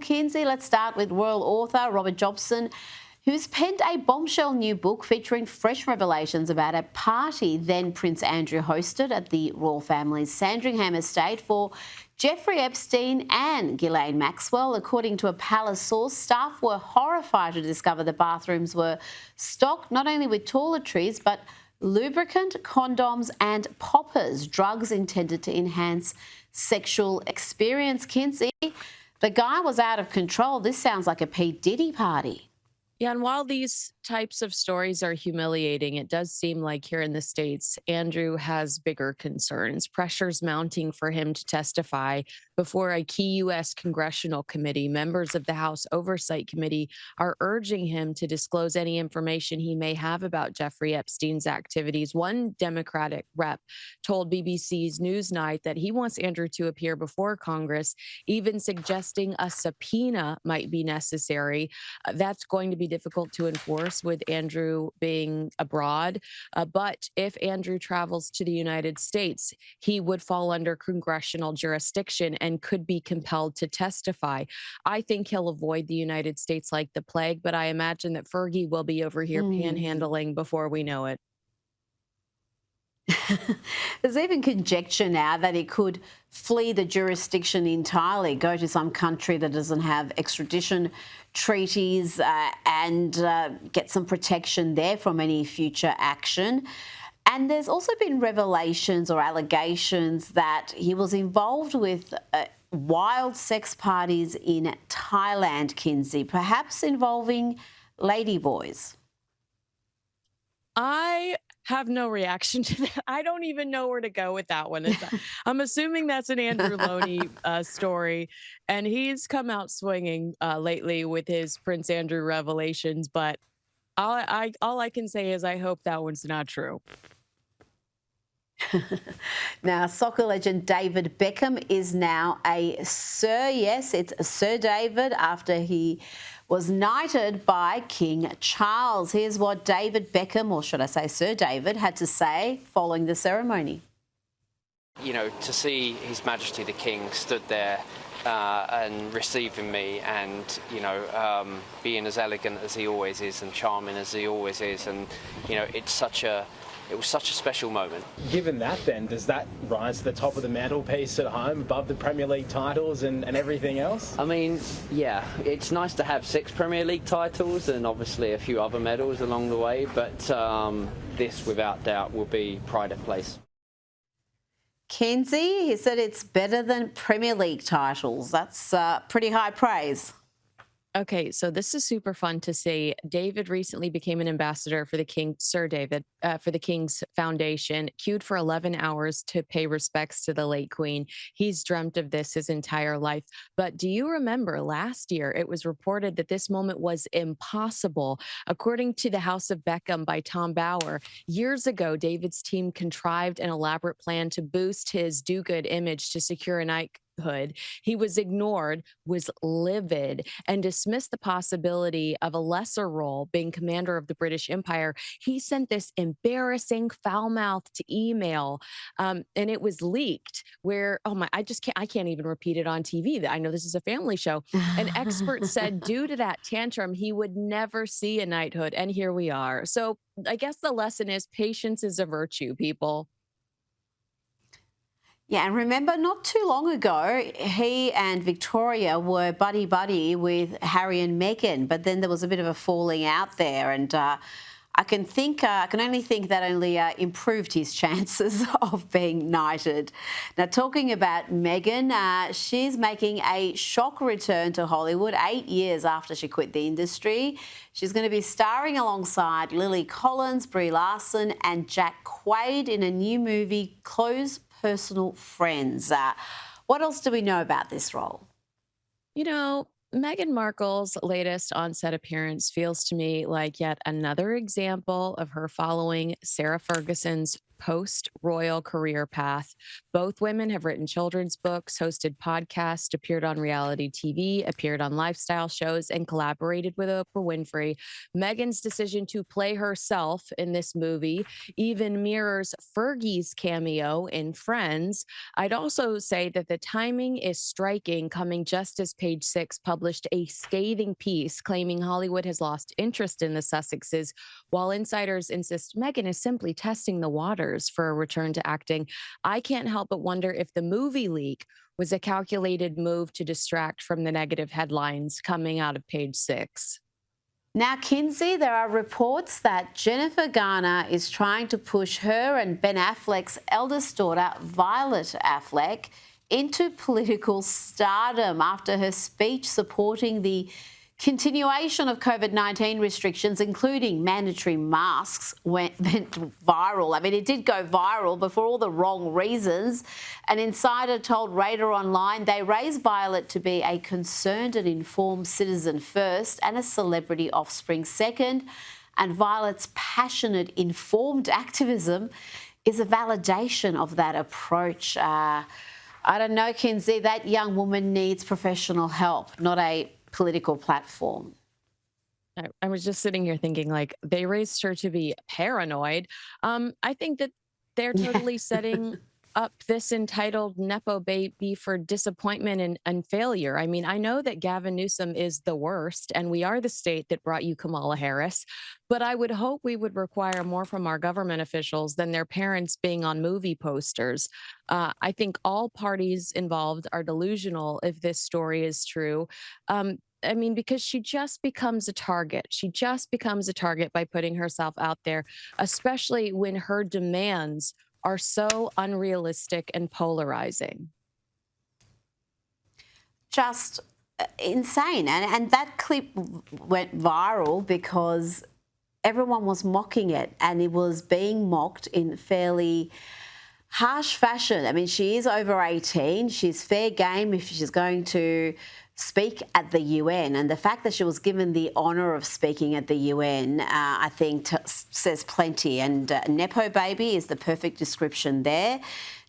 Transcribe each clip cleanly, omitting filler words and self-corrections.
Kinsey, let's start with royal author Robert Jobson, who's penned a bombshell new book featuring fresh revelations about a party then Prince Andrew hosted at the royal family's Sandringham estate for Jeffrey Epstein and Ghislaine Maxwell. According to a palace source, staff were horrified to discover the bathrooms were stocked not only with toiletries but lubricant, condoms and poppers, drugs intended to enhance sexual experience. Kinsey, the guy was out of control. This sounds like a P. Diddy party. Yeah, and while these types of stories are humiliating, it does seem like here in the States, Andrew has bigger concerns. Pressure's mounting for him to testify before a key U.S. congressional committee. Members of the House Oversight Committee are urging him to disclose any information he may have about Jeffrey Epstein's activities. One Democratic rep told BBC's Newsnight that he wants Andrew to appear before Congress, even suggesting a subpoena might be necessary. That's going to be difficult to enforce with Andrew being abroad. But if Andrew travels to the United States, he would fall under congressional jurisdiction and could be compelled to testify. I think he'll avoid the United States like the plague, but I imagine that Fergie will be over here panhandling before we know it. There's even conjecture now that he could flee the jurisdiction entirely, go to some country that doesn't have extradition treaties and get some protection there from any future action. And there's also been revelations or allegations that he was involved with wild sex parties in Thailand, Kinsey, perhaps involving ladyboys. I have no reaction to that. I don't even know where to go with that one. I'm assuming that's an Andrew Loney story, and he's come out swinging lately with his Prince Andrew revelations. But all I can say is I hope that one's not true. Now, soccer legend David Beckham is now a Sir. Yes, it's Sir David after he was knighted by King Charles. Here's what David Beckham, or should I say Sir David, had to say following the ceremony. You know, to see His Majesty the King stood there and receiving me and, you know, being as elegant as he always is and charming as he always is. And, you know, it was such a special moment. Given that, then, does that rise to the top of the mantelpiece at home, above the Premier League titles and everything else? I mean, yeah, it's nice to have 6 Premier League titles and obviously a few other medals along the way, but this, without doubt, will be pride of place. Kinsey, he said it's better than Premier League titles. That's pretty high praise. Okay, so this is super fun to see. David recently became an ambassador for the King, Sir David, for the King's Foundation, queued for 11 hours to pay respects to the late Queen. He's dreamt of this his entire life. But do you remember last year it was reported that this moment was impossible? According to the House of Beckham by Tom Bauer, years ago, David's team contrived an elaborate plan to boost his do-good image to secure a night. He was ignored, was livid, and dismissed the possibility of a lesser role being commander of the British Empire. He sent this embarrassing, foul-mouthed email, and it was leaked where, I can't even repeat it on TV. I know this is a family show. An expert said due to that tantrum, he would never see a knighthood, and here we are. So I guess the lesson is patience is a virtue, people. Yeah, and remember, not too long ago, he and Victoria were buddy-buddy with Harry and Meghan, but then there was a bit of a falling out there, and I can only think that only improved his chances of being knighted. Now, talking about Meghan, she's making a shock return to Hollywood 8 years after she quit the industry. She's going to be starring alongside Lily Collins, Brie Larson and Jack Quaid in a new movie, Close Personal Friends. What else do we know about this role? You know, Meghan Markle's latest on-set appearance feels to me like yet another example of her following Sarah Ferguson's post-royal career path. Both women have written children's books, hosted podcasts, appeared on reality TV, appeared on lifestyle shows, and collaborated with Oprah Winfrey. Meghan's decision to play herself in this movie even mirrors Fergie's cameo in Friends. I'd also say that the timing is striking, coming just as Page Six published a scathing piece claiming Hollywood has lost interest in the Sussexes, while insiders insist Meghan is simply testing the waters for a return to acting. I can't help but wonder if the movie leak was a calculated move to distract from the negative headlines coming out of Page Six. Now, Kinsey, there are reports that Jennifer Garner is trying to push her and Ben Affleck's eldest daughter, Violet Affleck, into political stardom after her speech supporting the continuation of COVID-19 restrictions, including mandatory masks, went viral. I mean, it did go viral, but for all the wrong reasons. An insider told Rita Online they raised Violet to be a concerned and informed citizen first and a celebrity offspring second. And Violet's passionate, informed activism is a validation of that approach. I don't know, Kinsey, that young woman needs professional help, not a political platform. I was just sitting here thinking, like, they raised her to be paranoid. I think that they're totally setting up this entitled Nepo baby for disappointment and failure. I mean, I know that Gavin Newsom is the worst, and we are the state that brought you Kamala Harris, but I would hope we would require more from our government officials than their parents being on movie posters. I think all parties involved are delusional if this story is true. I mean, because she just becomes a target. She just becomes a target by putting herself out there, especially when her demands are so unrealistic and polarizing. Just insane. And that clip went viral because everyone was mocking it, and it was being mocked in fairly harsh fashion. I mean, she is over 18. She's fair game if she's going to speak at the UN. And the fact that she was given the honour of speaking at the UN, I think says plenty. And Nepo baby is the perfect description there.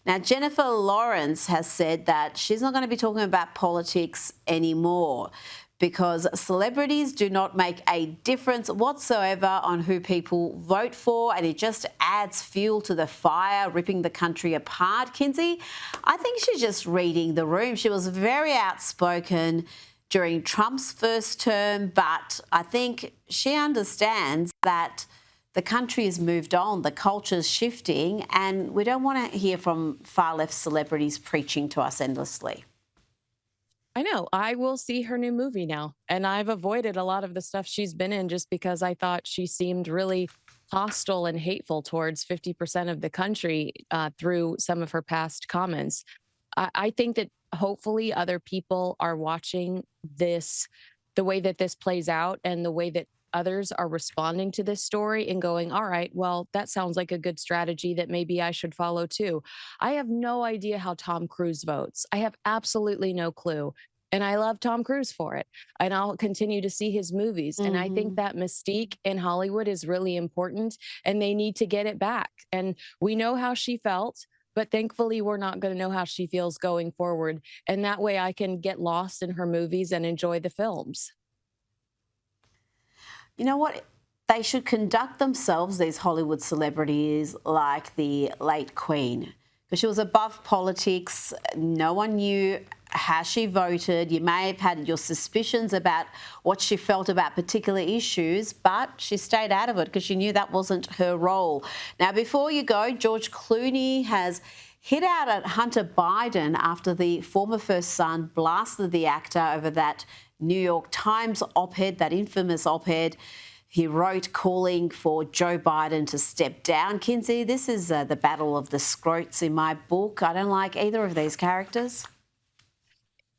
Now, Jennifer Lawrence has said that she's not going to be talking about politics anymore because celebrities do not make a difference whatsoever on who people vote for, and it just adds fuel to the fire, ripping the country apart. Kinsey, I think she's just reading the room. She was very outspoken during Trump's first term, but I think she understands that the country has moved on, the culture's shifting, and we don't want to hear from far-left celebrities preaching to us endlessly. I know. I will see her new movie now. And I've avoided a lot of the stuff she's been in just because I thought she seemed really hostile and hateful towards 50% of the country through some of her past comments. I think that hopefully other people are watching this, the way that this plays out and the way that others are responding to this story and going, all right, well, that sounds like a good strategy that maybe I should follow too. I have no idea how Tom Cruise votes. I have absolutely no clue. And I love Tom Cruise for it. And I'll continue to see his movies. And I think that mystique in Hollywood is really important, and they need to get it back. And we know how she felt, but thankfully we're not going to know how she feels going forward. And that way I can get lost in her movies and enjoy the films. You know what? They should conduct themselves, these Hollywood celebrities, like the late Queen, because she was above politics. No one knew how she voted. You may have had your suspicions about what she felt about particular issues, but she stayed out of it because she knew that wasn't her role. Now, before you go, George Clooney has hit out at Hunter Biden after the former first son blasted the actor over that New York Times op-ed, that infamous op-ed he wrote calling for Joe Biden to step down. Kinsey, this is the battle of the scrotes in my book. I don't like either of these characters.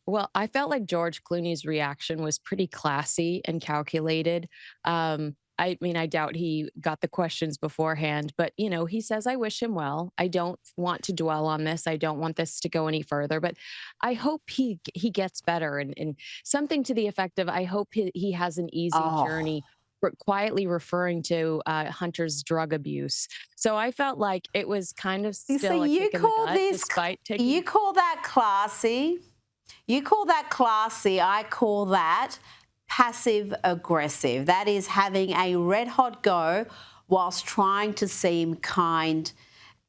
Well, I felt like George Clooney's reaction was pretty classy and calculated. I mean, I doubt he got the questions beforehand, but, you know, he says, I wish him well. I don't want to dwell on this. I don't want this to go any further, but I hope he gets better, and something to the effect of, I hope he has an easy journey quietly referring to Hunter's drug abuse. So I felt like it was kind of still So a you kick in the call gut, this, despite taking. you call that classy. You call that classy. I call that passive aggressive. That is having a red hot go whilst trying to seem kind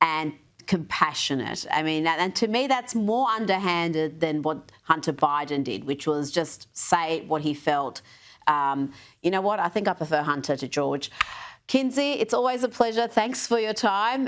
and compassionate. I mean, and to me, that's more underhanded than what Hunter Biden did, which was just say what he felt. You know what? I think I prefer Hunter to George. Kinsey, it's always a pleasure. Thanks for your time.